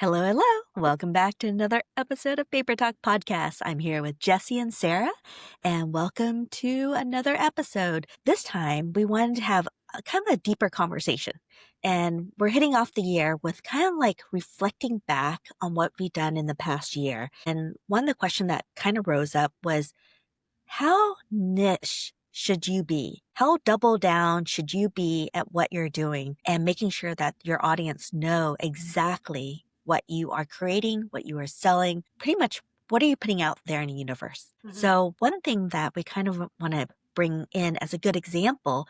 Hello, hello. Welcome back to another episode of Paper Talk Podcast. I'm here with Jesse and Sarah, and welcome to another episode. This time, we wanted to have a kind of a deeper conversation, and we're hitting off the year with kind of like reflecting back on what we've done in the past year. And one of the questions that kind of rose up was, how niche should you be? How double down should you be at what you're doing and making sure that your audience know exactly what you are creating, what you are selling, pretty much what are you putting out there in the universe? So one thing that we kind of want to bring in as a good example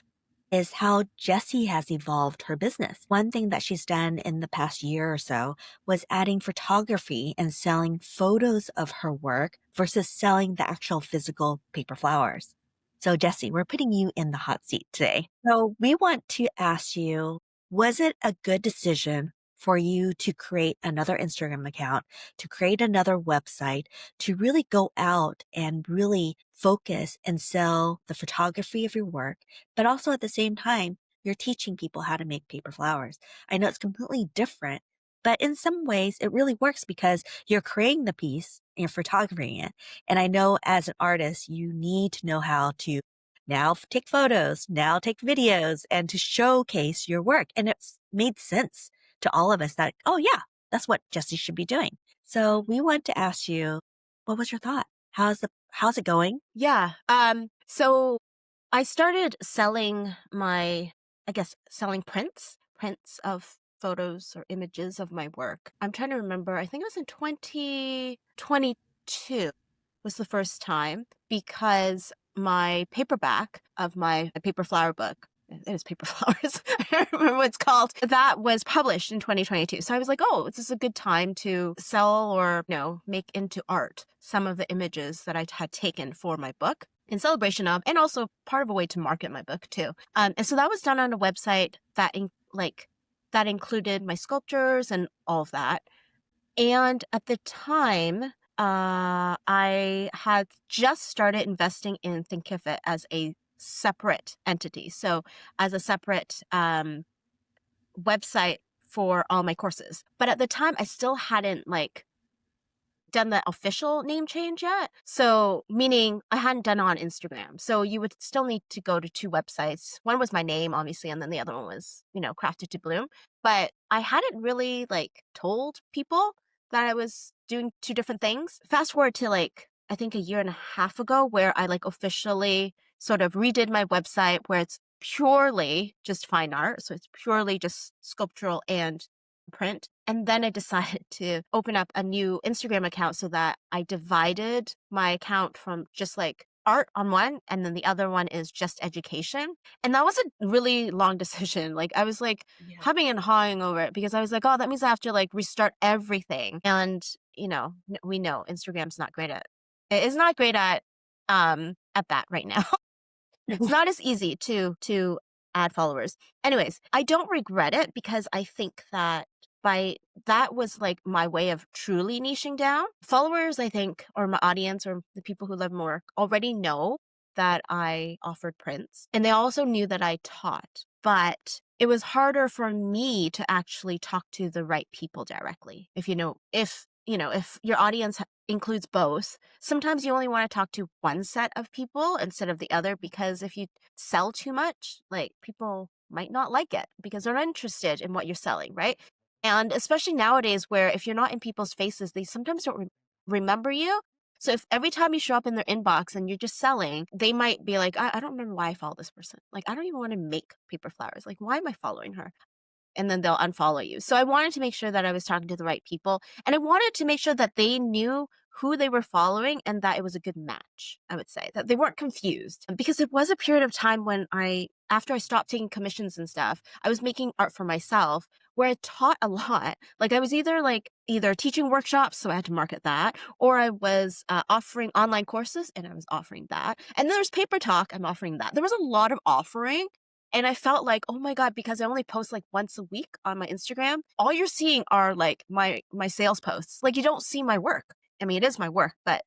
is how Jessie has evolved her business. One thing that she's done in the past year or so was adding photography and selling photos of her work versus selling the actual physical paper flowers. So Jessie, we're putting you in the hot seat today. So we want to ask you, was it a good decision for you to create another Instagram account, to create another website, to really go out and really focus and sell the photography of your work, but also at the same time, you're teaching people how to make paper flowers? I know it's completely different, but in some ways it really works because you're creating the piece and you're photographing it. And I know as an artist, you need to know how to now take photos, now take videos, and to showcase your work. And it's made sense to all of us that, oh yeah, that's what Jessie should be doing. So we want to ask you, what was your thought? How's it going? Yeah. So I started selling selling prints of photos or images of my work. I'm trying to remember. I think it was in 2022 was the first time because my paperback of my paper flower book, it was paper flowers. I don't remember what it's called. That was published in 2022. So I was like, oh, this is a good time to sell or, make into art some of the images that I had taken for my book in celebration of, and also part of a way to market my book too. And so that was done on a website that that included my sculptures and all of that. And at the time, I had just started investing in Thinkific as a separate entity. So as a separate website for all my courses. But at the time, I still hadn't done the official name change yet. So meaning I hadn't done it on Instagram. So you would still need to go to two websites. One was my name, obviously, and then the other one was, Crafted to Bloom. But I hadn't really told people that I was doing two different things. Fast forward to I think a year and a half ago where I officially sort of redid my website where it's purely just fine art. So it's purely just sculptural and print. And then I decided to open up a new Instagram account so that I divided my account from just art on one, and then the other one is just education. And that was a really long decision. I was humming and hawing over it because I was like, oh, that means I have to restart everything. And, we know Instagram's not great at, it is not great at that right now. It's not as easy to add followers. Anyways, I don't regret it because I think that that was my way of truly niching down. Followers, I think, or my audience or the people who love my work already know that I offered prints. And they also knew that I taught. But it was harder for me to actually talk to the right people directly. If your audience includes both, sometimes you only want to talk to one set of people instead of the other, because if you sell too much, people might not like it because they're not interested in what you're selling, right? And especially nowadays where if you're not in people's faces, they sometimes don't remember you. So if every time you show up in their inbox and you're just selling, they might be like, I don't remember why I follow this person. I don't even want to make paper flowers. Why am I following her? And then they'll unfollow you. So I wanted to make sure that I was talking to the right people. And I wanted to make sure that they knew who they were following and that it was a good match, I would say, that they weren't confused. Because it was a period of time when after I stopped taking commissions and stuff, I was making art for myself where I taught a lot. I was either teaching workshops, so I had to market that, or I was offering online courses and I was offering that. And then there's Paper Talk, I'm offering that. There was a lot of offering. And I felt like, oh my God, because I only post once a week on my Instagram, all you're seeing are my sales posts. You don't see my work. I mean, it is my work, but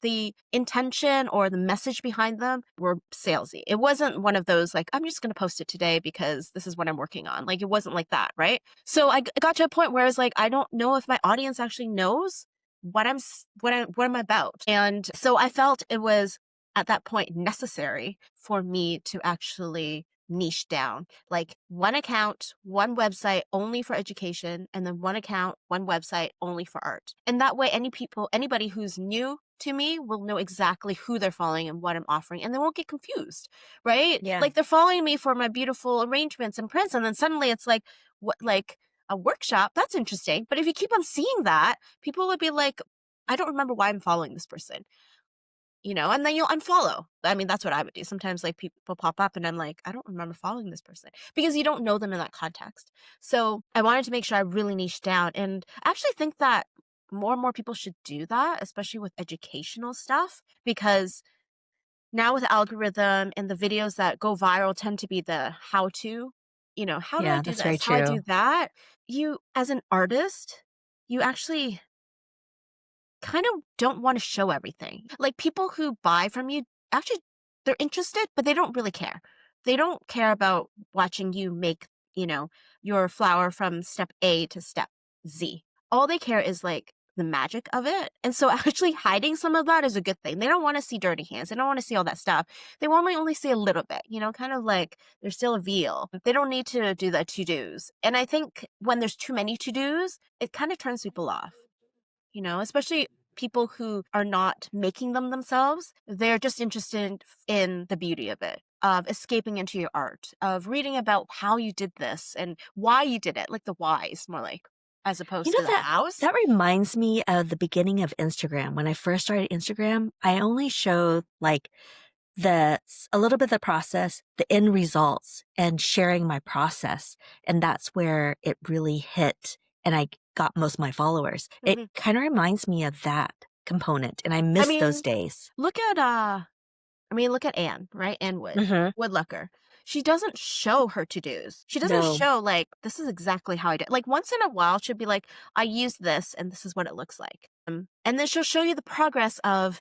the intention or the message behind them were salesy. It wasn't one of those like, I'm just going to post it today because this is what I'm working on. Like, it wasn't like that, right? So I got to a point where I was like, I don't know if my audience actually knows what I'm about. And so I felt it was at that point necessary for me to actually niche down, like one account, one website only for education, and then one account, one website only for art. And that way anybody who's new to me will know exactly who they're following and what I'm offering, and they won't get confused, right? Yeah. Like, they're following me for my beautiful arrangements and prints, and then suddenly it's like, what, like a workshop? That's interesting. But if you keep on seeing that, people would be like, I don't remember why I'm following this person, and then you'll unfollow. I mean, that's what I would do. Sometimes like people pop up and I'm like, I don't remember following this person, because you don't know them in that context. So I wanted to make sure I really niched down. And I actually think that more and more people should do that, especially with educational stuff, because now with algorithm and the videos that go viral tend to be the how to, how do I Yeah, do that's very this? How I do true. that? You, as an artist, you actually kind of don't want to show everything. Like, people who buy from you, actually, they're interested, but they don't really care. They don't care about watching you make, your flower from step A to step Z. All they care is like the magic of it. And so actually hiding some of that is a good thing. They don't want to see dirty hands. They don't want to see all that stuff. They want to only see a little bit, kind of like there's still a veil. They don't need to do the to-dos. And I think when there's too many to-dos, it kind of turns people off. Especially people who are not making them themselves. They're just interested in the beauty of it, of escaping into your art, of reading about how you did this and why you did it, like the whys, more like, as You opposed know to the that hows. that reminds me of the beginning of Instagram. When I first started Instagram, I only showed like a little bit of the process, the end results, and sharing my process. And that's where it really hit and I got most of my followers. It Hmm. kind of reminds me of that component, and I I miss those mean, days. look at Anne, right? Anne Hmm. Woodlucker. She doesn't show her to-dos. She doesn't No. show like, this is exactly how I did. Like, once in a while, she'll be like, I used this and this is what it looks like. And then she'll show you the progress of,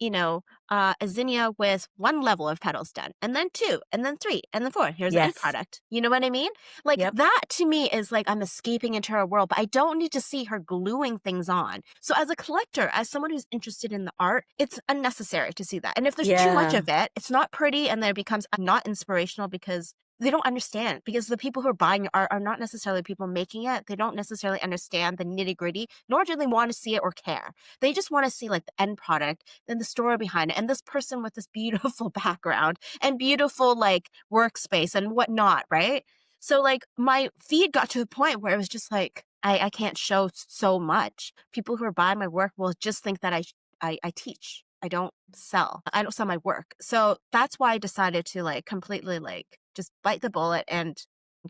a zinnia with one level of petals done, and then two, and then three, and then four. Here's the end Yes. product. You know what I mean? Like, Yep. that to me is like, I'm escaping into her world, but I don't need to see her gluing things on. So as a collector, as someone who's interested in the art, it's unnecessary to see that. And if there's too much Yeah. of it, it's not pretty, and then it becomes not inspirational, because they don't understand, because the people who are buying your art are not necessarily people making it. They don't necessarily understand the nitty gritty, nor do they want to see it or care. They just want to see like the end product and the story behind it, and this person with this beautiful background and beautiful like workspace and whatnot, right? So like, my feed got to a point where it was just like, I can't show so much. People who are buying my work will just think that I teach. I don't sell. I don't sell my work. So that's why I decided to like completely like just bite the bullet and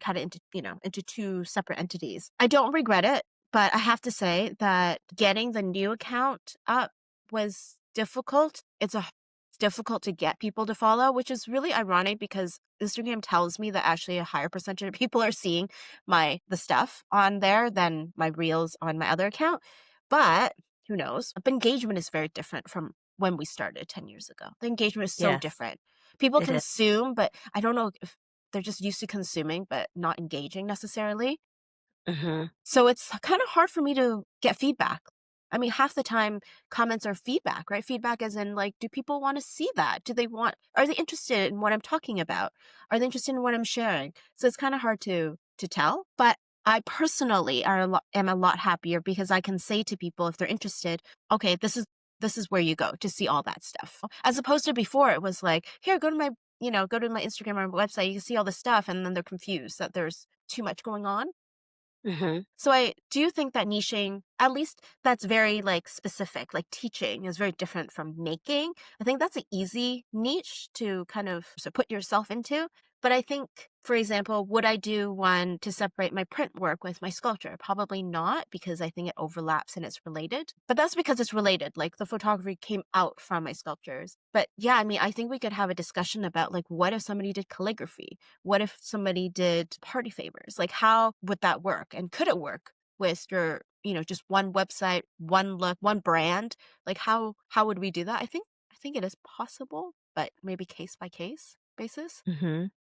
cut it into two separate entities. I don't regret it, but I have to say that getting the new account up was difficult. It's difficult to get people to follow, which is really ironic, because Instagram tells me that actually a higher percentage of people are seeing the stuff on there than my reels on my other account. But who knows? But engagement is very different from when we started 10 years ago. The engagement is so Yes. different. People It is. consume, but I don't know if they're just used to consuming, but not engaging necessarily. Hmm. So it's kind of hard for me to get feedback. I mean, half the time comments are feedback, right? Feedback as in like, do people want to see that? Are they interested in what I'm talking about? Are they interested in what I'm sharing? So it's kind of hard to tell, but I personally am a lot happier, because I can say to people, if they're interested, okay, this is where you go to see all that stuff. As opposed to before, it was like, here, go to my Instagram or website, you can see all this stuff, and then they're confused that there's too much going on. Hmm. So I do think that niching, at least that's very like specific, like teaching is very different from making. I think that's an easy niche to kind of put yourself into. But I think, for example, would I do one to separate my print work with my sculpture? Probably not, because I think it overlaps and it's related. But that's because it's related. Like, the photography came out from my sculptures. But yeah, I mean, I think we could have a discussion about like, what if somebody did calligraphy? What if somebody did party favors? Like, how would that work? And could it work with your, just one website, one look, one brand. Like how would we do that? I think it is possible, but maybe case by case basis.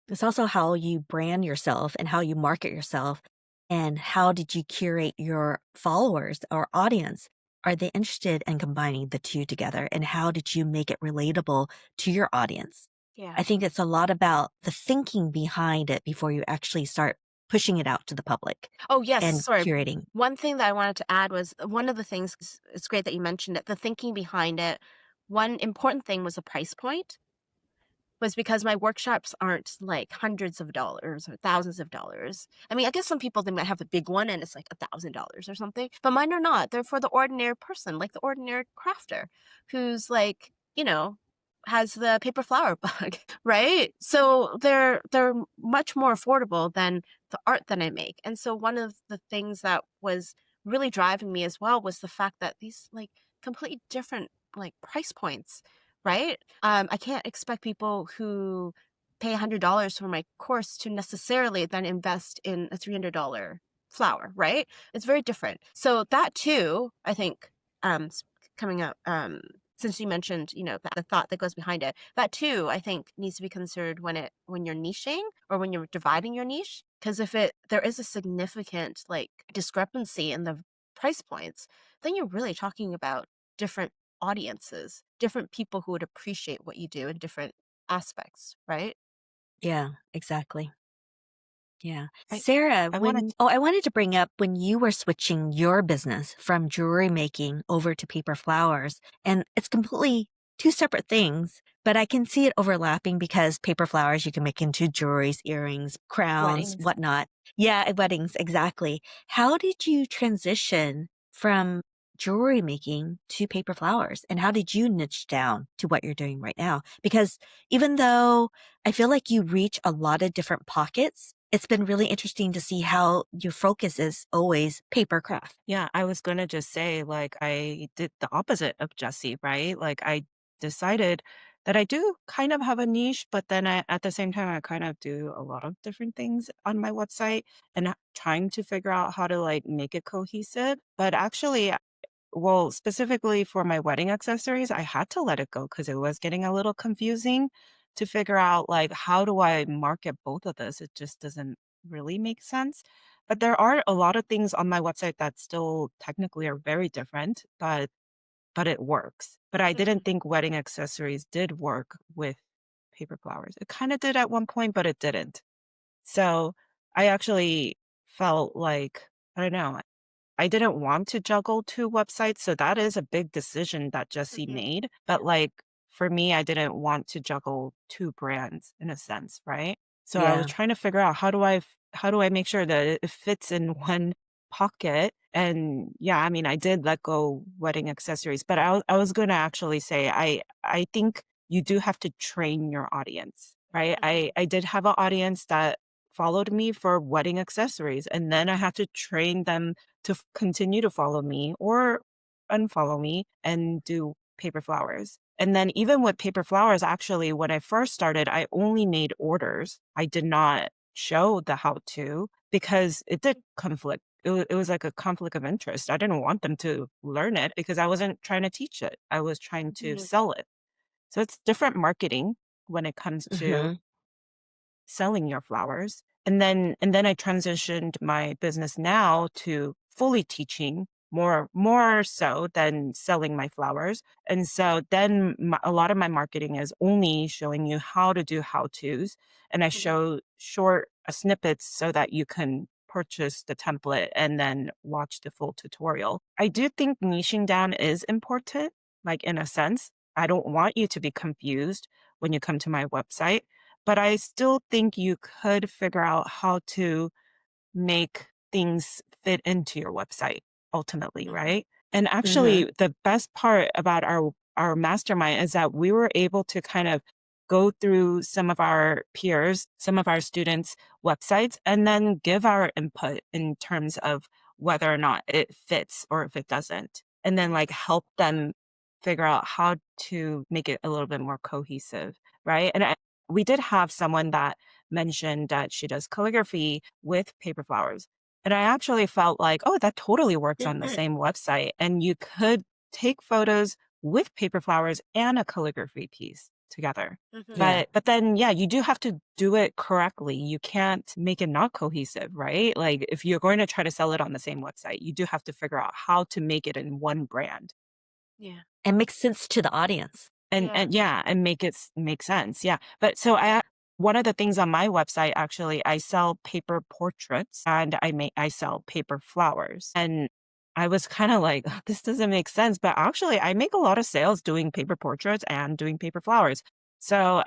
It's also how you brand yourself and how you market yourself, and how did you curate your followers or audience? Are they interested in combining the two together? And how did you make it relatable to your audience? Yeah. I think it's a lot about the thinking behind it before you actually start pushing it out to the public Oh, yes, and sorry. curating. One thing that I wanted to add was one of the things, it's great that you mentioned it, the thinking behind it. One important thing was the price point. Was because my workshops aren't like hundreds of dollars or thousands of dollars. I mean, I guess some people, they might have the big one and it's like $1,000 or something, but mine are not. They're for the ordinary person, like the ordinary crafter who's like, has the paper flower bug, right? So they're much more affordable than the art that I make. And so one of the things that was really driving me as well was the fact that these like completely different like price points, right? I can't expect people who pay $100 for my course to necessarily then invest in a $300 flower, right? It's very different. So that too, I think, coming up, since you mentioned, the thought that goes behind it, that too, I think needs to be considered when you're niching or when you're dividing your niche. Because if there is a significant like discrepancy in the price points, then you're really talking about different audiences, different people who would appreciate what you do in different aspects, right? Yeah, exactly. Yeah. I Sarah, I wanted I wanted to bring up when you were switching your business from jewelry making over to paper flowers, and it's completely two separate things, but I can see it overlapping because paper flowers you can make into jewelries, earrings, crowns, weddings. whatnot. Yeah, at weddings, exactly. How did you transition from jewelry making to paper flowers? And how did you niche down to what you're doing right now? Because even though I feel like you reach a lot of different pockets, it's been really interesting to see how your focus is always paper craft. Yeah, I was gonna just say, like, I did the opposite of Jesse, right? Like, I decided that I do kind of have a niche, but then at the same time, I kind of do a lot of different things on my website and trying to figure out how to like make it cohesive. But actually, well, specifically for my wedding accessories, I had to let it go because it was getting a little confusing to figure out like how do I market both of this? It just doesn't really make sense. But there are a lot of things on my website that still technically are very different, but it works. But I Mhm. didn't think wedding accessories did work with paper flowers. It kind of did at one point, but it didn't. So I actually felt like I don't know. I didn't want to juggle 2 websites, so that is a big decision that Jesse Mhm. made, but, Yeah. like, for me, I didn't want to juggle 2 brands in a sense, right? So I was Yeah. trying to figure out how do I make sure that it fits in one pocket, and, yeah, I mean, I did let go wedding accessories, but I was gonna actually say I think you do have to train your audience, right? Mhm. I did have an audience that followed me for wedding accessories, and then I had to train them to continue to follow me or unfollow me and do paper flowers. And then even with paper flowers, actually, when I first started, I only made orders. I did not show the how to because it did conflict. It was like a conflict of interest. I didn't want them to learn it because I wasn't trying to teach it. I was trying to Mhm. sell it. So it's different marketing when it comes to Hmm. selling your flowers. And then I transitioned my business now to fully teaching more so than selling my flowers. And so then a lot of my marketing is only showing you how to do how to's. And I Mhm. show short snippets so that you can purchase the template and then watch the full tutorial. I do think niching down is important, like in a sense. I don't want you to be confused when you come to my website, but I still think you could figure out how to make things fit into your website ultimately, Mhm. right? And Hmm. actually, the best part about our mastermind is that we were able to kind of go through some of our peers, some of our students' websites, and then give our input in terms of whether or not it fits or if it doesn't. And then like help them figure out how to make it a little bit more cohesive, right? We did have someone that mentioned that she does calligraphy with paper flowers. And I actually felt like, oh, that totally works on the same website. And you could take photos with paper flowers and a calligraphy piece together. Hmm. Yeah, But then, yeah, you do have to do it correctly. You can't make it not cohesive, right? Like if you're going to try to sell it on the same website, you do have to figure out how to make it in one brand. Yeah. and makes sense to the audience. Yeah. And yeah, and make sense, yeah. But so one of the things on my website, actually, I sell paper portraits and I sell paper flowers. And I was kinda like, "Ugh, this doesn't make sense," but actually, I make a lot of sales doing paper portraits and doing paper flowers. So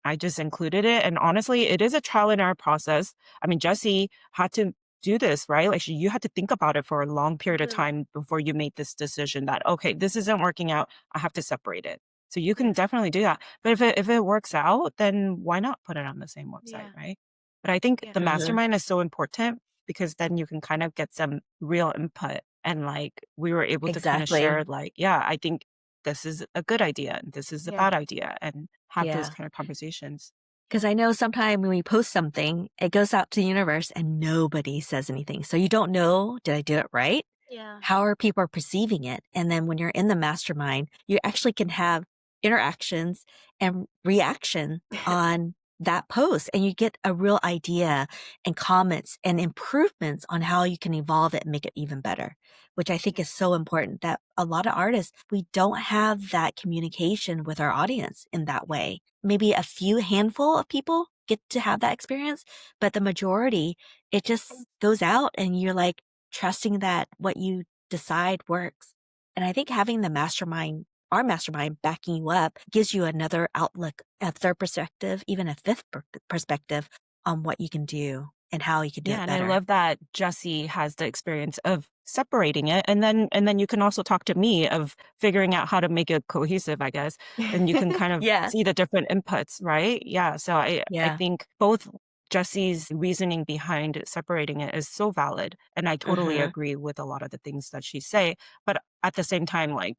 I just included it, and honestly, it is a trial and error process. I mean, Jessie had to do this, right? Like, you had to think about it for a long period of Hmm. time before you made this decision that, "Okay, this isn't working out, I have to separate it." So you can Yeah. definitely do that. But if it works out, then why not put it on the same website, Yeah. right? But I think Yeah. the Mhm. mastermind is so important because then you can kind of get some real input, and, like, we were able to kinda Exactly. share, like, "Yeah, I think this is a good idea, and this is a Yeah. bad idea," and have those Yeah. kind of conversations. Because Yeah. I know sometimes when we post something, it goes out to the universe and nobody says anything. So you don't know, did I do it right? Yeah. How are people perceiving it? And then when you're in the mastermind, you actually can have interactions and reaction on that post, and you get a real idea and comments and improvements on how you can evolve it and make it even better, which I think Yeah. is so important that a lot of artists, we don't have that communication with our audience in that way. Maybe a few handful of people get to have that experience, but the majority, it just goes out and you're like trusting that what you decide works. And I think having the mastermind, our mastermind backing you up gives you another outlook, a third perspective, even a fifth perspective on what you can do and how you can do Yeah, it and I better. love that Jesse has the experience of separating it, and then you can also talk to me of figuring out how to make it cohesive, I guess. Then you can kind of Yeah. see the different inputs, right? Yeah, so I Yeah. think both Jesse's reasoning behind separating it is so valid, and I totally Hmm. agree with a lot of the things that she say, but at the same time, like,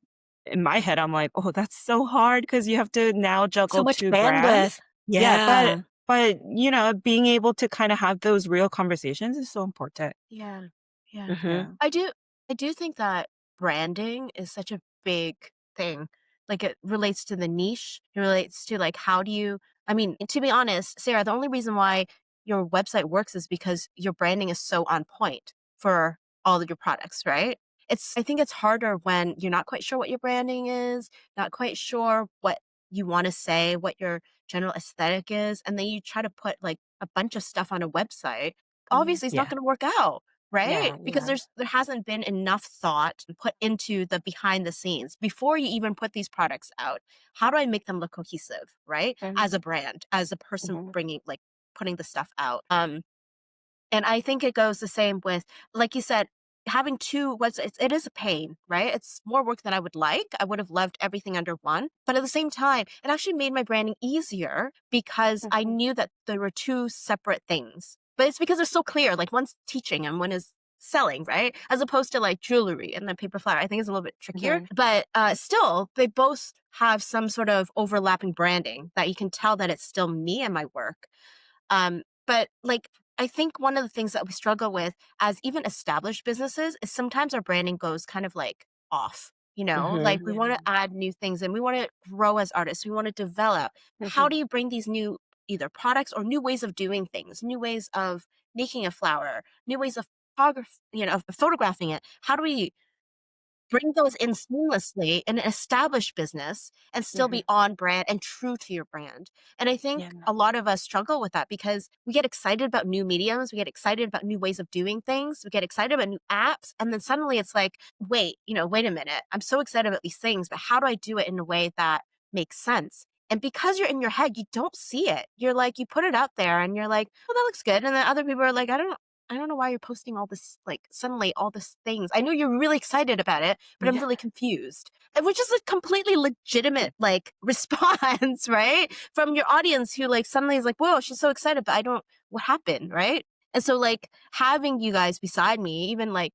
in my head, I'm like, "Oh, that's so hard because you have to now So juggle much 2 bandwidth. brands." Yeah, Yeah. but, you know, being able to kinda have those real conversations is so important. Yeah. Yeah. Hmm. Yeah. I do think that branding is such a big thing. Like it relates to the niche. It relates to like how do you I mean, to be honest, Sarah, the only reason why your website works is because your branding is so on point for all of your products, right? I think it's harder when you're not quite sure what your branding is, not quite sure what you want to say, what your general aesthetic is, and then you try to put like a bunch of stuff on a website. Yeah. Obviously, it's not Yeah. going to work out, right? Yeah, Because yeah. there hasn't been enough thought put into the behind the scenes before you even put these products out. How do I make them look cohesive, right? As a Mhm, brand, as a person mhm, bringing like putting the stuff out. And I think it goes the same with, like you said, having two websites, it is a pain, right? It's more work than I would like. I would have loved everything under one. But at the same time, it actually made my branding easier because I mhm. knew that there were two separate things. But it's because they're so clear. Like one's teaching and one is selling, right? As opposed to like jewelry and then paper flower. I think it's a little bit trickier. Mhm. But still, they both have some sort of overlapping branding that you can tell that it's still me and my work. But like, I think one of the things that we struggle with as even established businesses is sometimes our branding goes kind of like off. You know, Hmm. like we want Yeah. to add new things and we want to grow as artists. We want to develop. How Mhm. do you bring these new either products or new ways of doing things, new ways of making a flower, new ways of of photographing it? How do we bring those in seamlessly in an established business and still Mhm. be on brand and true to your brand. And I think Yeah. a lot of us struggle with that because we get excited about new mediums, we get excited about new ways of doing things, we get excited about new apps, and then suddenly it's like, wait, wait a minute. I'm so excited about these things, but how do I do it in a way that makes sense? And because you're in your head, you don't see it. You're like, you put it out there and you're like, well, that looks good. And then other people are like, I don't know why you're posting all this, like suddenly all this things. I know you're really excited about it, but I'm Yeah. really confused. And which is a completely legitimate like response, right? From your audience who like suddenly is like, whoa, she's so excited, but I don't what happened, right? And so like having you guys beside me, even like,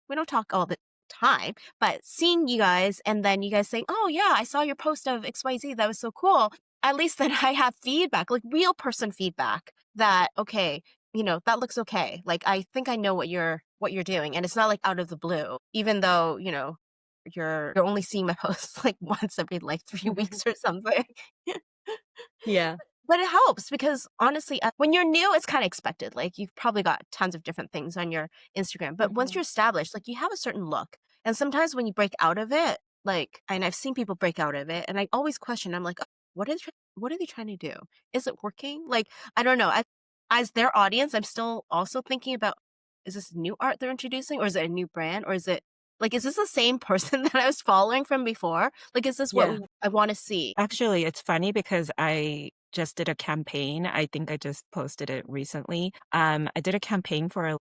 we don't talk all the time, but seeing you guys and then you guys saying, oh yeah, I saw your post of XYZ. That was so cool. At least then I have feedback, like real person feedback that, okay, that looks okay. Like, I think I know what you're doing, and it's not like out of the blue, even though, you're only seeing my posts like once every like 3 weeks or something. Yeah. But it helps because honestly, when you're new, it's kind of expected. Like, you've probably got tons of different things on your Instagram, but once Mhm. you're established, like, you have a certain look. And sometimes when you break out of it, like, and I've seen people break out of it, and I always question, I'm like, "Oh, what are they trying to do? Is it working?" Like, I don't know. As their audience, I'm still also thinking about, is this new art they're introducing, or is it a new brand, or is it like, is this the same person that I was following from before? Like, is this what Yeah. I want to see? Actually, it's funny because I just did a campaign. I think I just posted it recently. I did a campaign for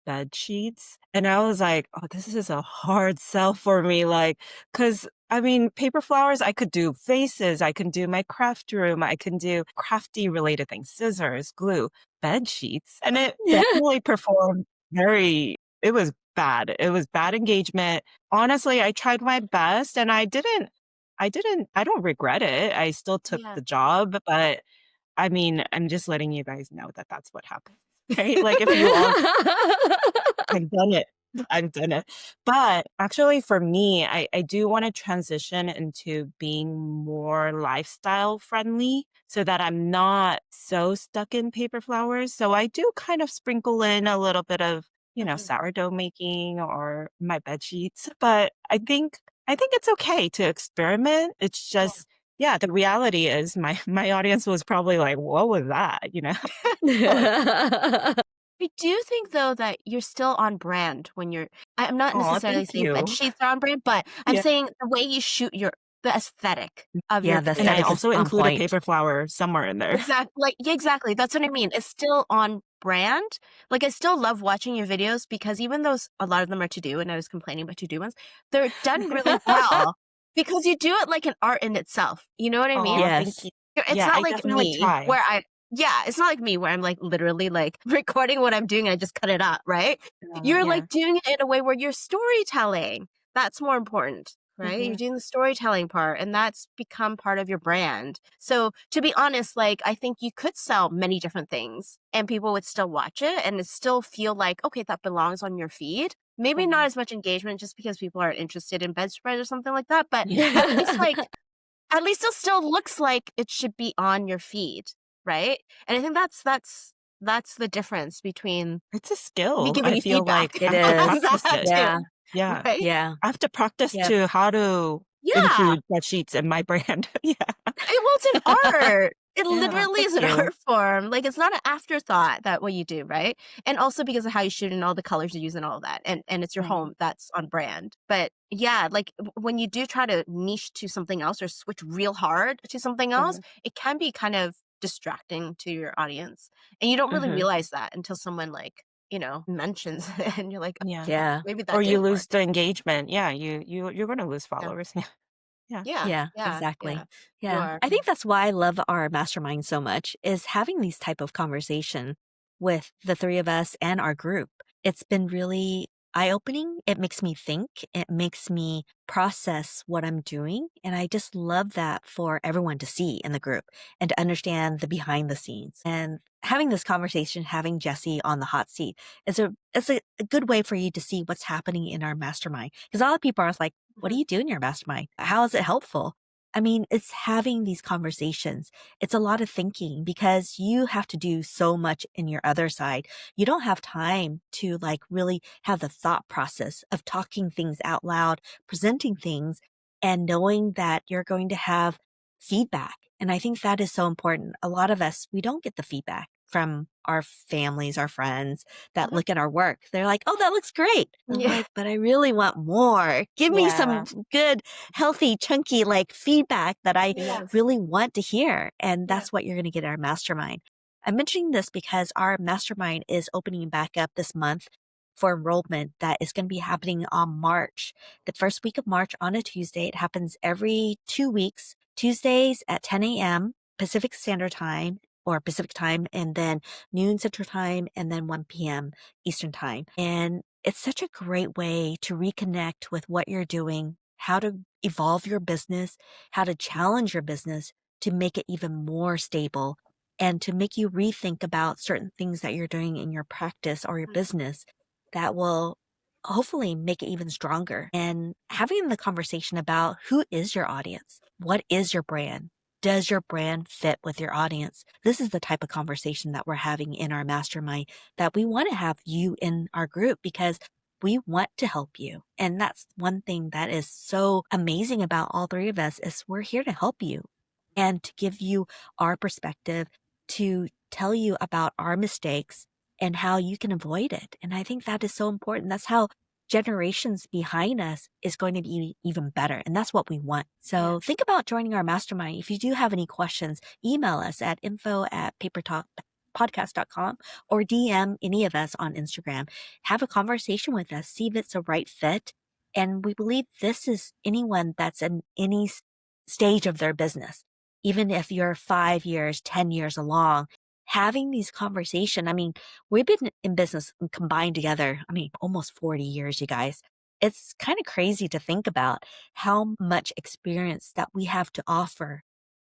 bed sheets. And I was like, "Oh, this is a hard sell for me." Like, cause I mean, paper flowers, I could do vases, I can do my craft room, I can do crafty related things, scissors, glue, bed sheets. And it definitely performed it was bad. It was bad engagement. Honestly, I tried my best and I don't regret it. I still took Yeah. the job, but I mean, I'm just letting you guys know that that's what happens, right? Like if you all I've done it. I've done it. But actually for me, I do wanna transition into being more lifestyle friendly so that I'm not so stuck in paper flowers. So I do kind of sprinkle in a little bit of, Mhm. sourdough making or my bed sheets, but I think it's okay to experiment. It's just yeah, the reality is my audience was probably like, "What was that?" You know? But I do think though that you're still on brand when I'm not aw, necessarily thank saying bed you. sheets are on brand, but I'm Yeah. saying the way you shoot the aesthetic of your Yeah, the And I videos. aesthetic is also on include a point. paper flower somewhere in there. Like, yeah, exactly. That's what I mean. It's still on brand. Like, I still love watching your videos because even though a lot of them are to do, and I was complaining about to do ones, they're done really well because you do it like an art in itself. You know what I mean? Aw, thank Yes. you. It's Yeah, not I like definitely me try. where it's not like me where I'm like literally like recording what I'm doing and I just cut it up, right? You're Yeah. like doing it in a way where you're storytelling. That's more important, right? You're Mhm. doing the storytelling part and that's become part of your brand. So to be honest, like, I think you could sell many different things and people would still watch it and it still feel like, okay, that belongs on your feed. Maybe not Mhm. as much engagement just because people aren't interested in bedspread or something like that, but Yeah. at least it still looks like it should be on your feed, right? And I think that's the difference between It's a me skill. giving I you feel feedback like It I have to and is. practice that it. too, Yeah. Yeah. right? Yeah. I have to practice Yep. to how to Yeah. include bed sheets in my brand. Yeah. Well, it's an art. It Yeah, literally thank is an you. art form. Like, it's not an afterthought that what you do, right? And also because of how you shoot and all the colors you use and all of that. And it's your Mhm. home that's on brand. But yeah, like when you do try to niche to something else or switch real hard to something else, Mhm. it can be kind of distracting to your audience. And you don't really Mhm. realize that until someone like, mentions it and you're like, Yeah. Yeah. maybe Or that you didn't lose work. the engagement. Yeah, you're gonna lose Yeah. followers. Yeah. Yeah. Yeah, Yeah. exactly. Yeah. You Yeah. are. I think that's why I love our mastermind so much is having these type of conversation with the three of us and our group. It's been really eye-opening. It makes me think. It makes me process what I'm doing. And I just love that for everyone to see in the group and to understand the behind the scenes. And having this conversation, having Jesse on the hot seat is a good way for you to see what's happening in our mastermind. Because a lot of people are like, what do Mhm. you do in your mastermind? How is it helpful? I mean, it's having these conversations. It's a lot of thinking because you have to do so much in your other side. You don't have time to like really have the thought process of talking things out loud, presenting things, and knowing that you're going to have feedback. And I think that is so important. A lot of us, we don't get the feedback from our families, our friends that Mhm. look at our work. They're like, oh, that looks great. I'm Yeah. like, but I really want more. Give me some Yeah. good, healthy, chunky, like feedback that I Yeah. Yes. really want to hear. And Yeah. that's what you're going to get at our mastermind. I'm mentioning this because our mastermind is opening back up this month for enrollment that is going to be happening on March. The first week of March on a Tuesday. It happens every 2 weeks, Tuesdays at 10 a.m. Pacific Standard Time or Pacific Time, and then noon Central Time, and then 1 p.m. Eastern Time. And it's such a great way to reconnect with what you're doing, how to evolve your business, how to challenge your business to make it even more stable and to make you rethink about certain things that you're doing in your practice or your business that will hopefully make it even stronger. And having the conversation about who is your audience? What is your brand? Does your brand fit with your audience? This is the type of conversation that we're having in our mastermind, that we want to have you in our group because we want to help you. And that's one thing that is so amazing about all three of us is we're here to help you and to give you our perspective, to tell you about our mistakes and how you can avoid it. And I think that is so important. That's how generations behind us is going to be even better. And that's what we want. Yeah. So think about joining our mastermind. If you do have any questions, email us at info@papertalkpodcast.com or DM any of us on Instagram. Have a conversation with us, see if it's a right fit. And we believe this is anyone that's in any stage of their business. Even if you're 5 years, 10 years along, having these conversation. I mean, we've been in business and combined together, I mean, almost 40 years, you guys. It's kind of crazy to think about how much experience that we have to offer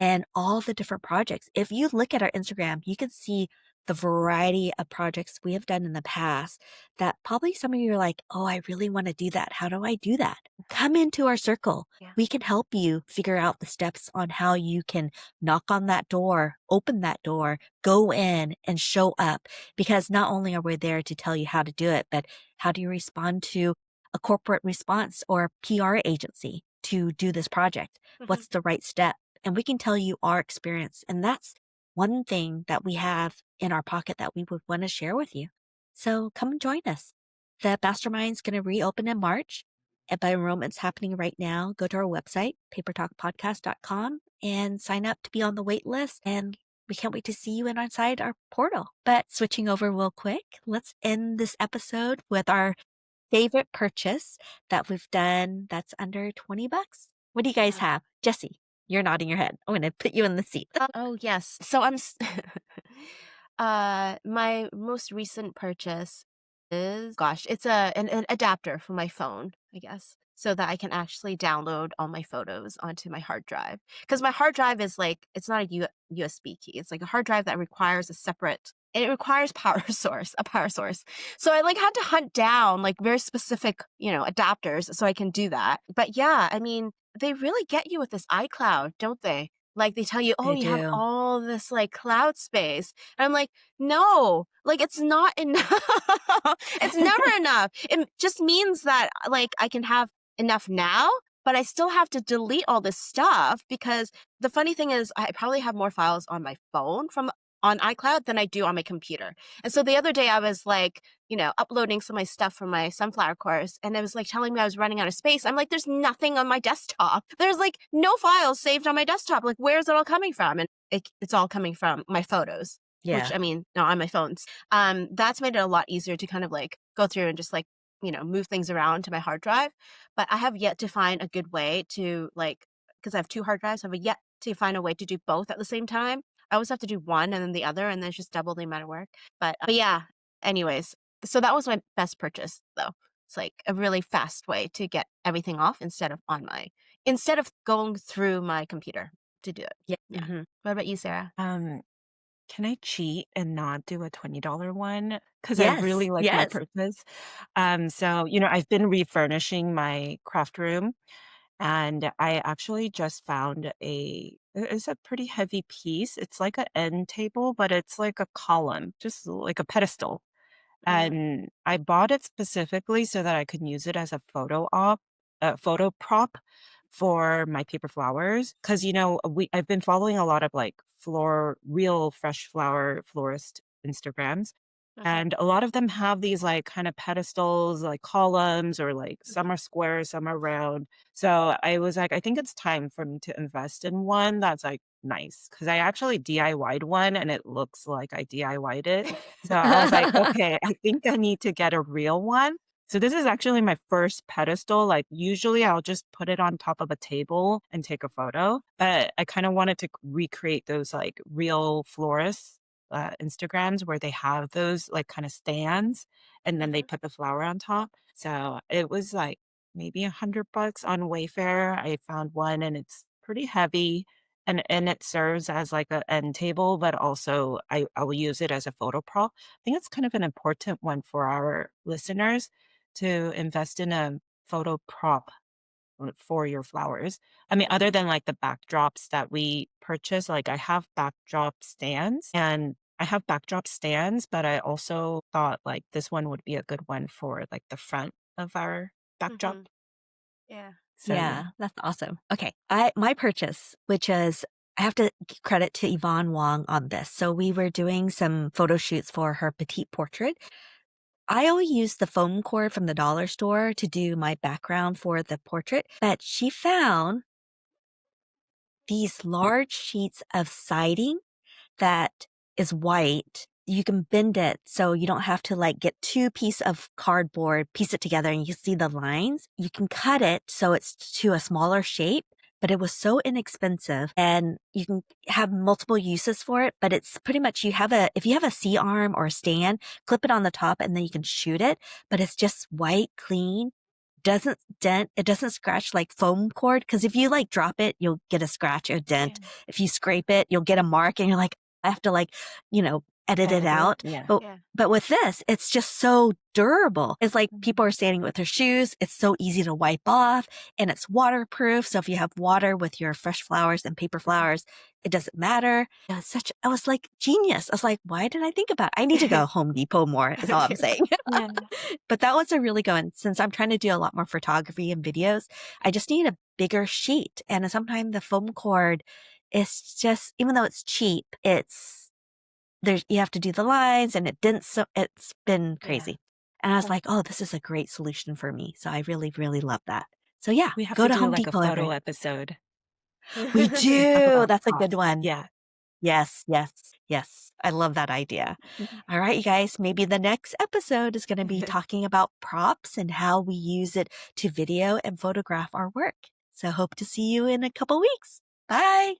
and all the different projects. If you look at our Instagram, you can see the variety of projects we have done in the past that probably some of you are like, oh, I really want to do that. How do I do that? Come into our circle. Yeah. We can help you figure out the steps on how you can knock on that door, open that door, go in and show up. Because not only are we there to tell you how to do it, but how do you respond to a corporate response or a PR agency to do this project? Mhm. What's the right step? And we can tell you our experience. And that's one thing that we have in our pocket that we would want to share with you. So come and join us. The mastermind's going to reopen in March. And by enrollment's happening right now, go to our website, papertalkpodcast.com, and sign up to be on the wait list. And we can't wait to see you inside our portal. But switching over real quick, let's end this episode with our favorite purchase that we've done that's under 20 bucks. What do you guys have? Jesse, you're nodding your head. I'm going to put you in the seat. Oh, yes. So my most recent purchase is, gosh, it's an adapter for my phone, I guess, so that I can actually download all my photos onto my hard drive. Because my hard drive is like, it's not a USB key. It's like a hard drive that requires a separate, it requires a power source. So I like had to hunt down like very specific, adapters so I can do that. But yeah, I mean, they really get you with this iCloud, don't they? Like they tell you, oh, They you have do. all this like cloud space. And I'm like, no, like it's not enough. It's never enough. It just means that like I can have enough now, but I still have to delete all this stuff because the funny thing is I probably have more files on my phone from on iCloud than I do on my computer. And so the other day I was like, uploading some of my stuff from my sunflower course and it was like telling me I was running out of space. I'm like, there's nothing on my desktop. There's like no files saved on my desktop. Like, where's it all coming from? And it's all coming from my photos, which Yeah. I mean, no, on my phones. That's made it a lot easier to kind of like go through and just like, move things around to my hard drive. But I have yet to find a good way to like, because I have two hard drives, I have yet to find a way to do both at the same time. I always have to do one and then the other, and then it's just double the amount of work. But yeah, anyways, so that was my best purchase though. It's like a really fast way to get everything off instead of going through my computer to do it. Yeah. Yeah. Mhm. What about you, Sarah? Um, can I cheat and not do a $20 one? Because I Yes. really like my Yes. purchase. I've been refurnishing my craft room, and I actually just found it's a pretty heavy piece. It's like an end table, but it's like a column, just like a pedestal. Mm, And I bought it specifically so that I could use it as a photo prop for my paper flowers. Because I've been following a lot of like real fresh flower florist Instagrams, mhm, and a lot of them have these like kind of pedestals, like columns, or like mhm. some are square, some are round. So I was like, I think it's time for me to invest in one that's like nice, because I actually DIY'd one and it looks like I DIY'd it. So I was like, okay, I think I need to get a real one. So this is actually my first pedestal. Like usually I'll just put it on top of a table and take a photo, but I kind of wanted to recreate those like real florists Instagrams where they have those like kind of stands and then they Mhm. put the flower on top. So it was like maybe $100 on Wayfair. I found one and it's pretty heavy and it serves as like a end table, but also I will use it as a photo prop. I think it's kind of an important one for our listeners to invest in a photo prop for your flowers. I mean, other Mhm. than like the backdrops that we purchase, like I have backdrop stands, but I also thought like this one would be a good one for like the front of our backdrop. Mhm. Yeah. So yeah. Yeah, that's awesome. Okay. My purchase, which is I have to give credit to Yvonne Wong on this. So we were doing some photo shoots for her petite portrait. I only used the foam cord from the dollar store to do my background for the portrait, but she found these large sheets of siding that is white. You can bend it so you don't have to like get two pieces of cardboard, piece it together, and you see the lines. You can cut it so it's to a smaller shape, but it was so inexpensive and you can have multiple uses for it. But it's pretty much if you have a C arm or a stand, clip it on the top and then you can shoot it. But it's just white, clean, doesn't dent, it doesn't scratch like foam cord. Cause if you like drop it, you'll get a scratch or Yeah. dent. If you scrape it, you'll get a mark and you're like, I have to like, edit it Edit it. out. Yeah. But Yeah. but with this, it's just so durable. It's like Mhm. people are standing with their shoes. It's so easy to wipe off and it's waterproof. So if you have water with your fresh flowers and paper flowers, it doesn't matter. I was like genius. I was like, why didn't I think about it? I need to go Home Depot more is all I'm saying. Yeah. But that was a really good one. Since I'm trying to do a lot more photography and videos, I just need a bigger sheet. And sometimes the foam cord is just, even though it's cheap, you have to do the lines and it didn't, so it's been Yeah. crazy. And I was Oh, like, oh, this is a great solution for me. So I really, really love that. So yeah, we have go to to do Home like a Depot, photo everyone. episode. We Talk do. about That's a good props. one. Yeah. Yes, yes, yes. I love that idea. All right, you guys, maybe the next episode is going to be talking about props and how we use it to video and photograph our work. So hope to see you in a couple weeks. Bye.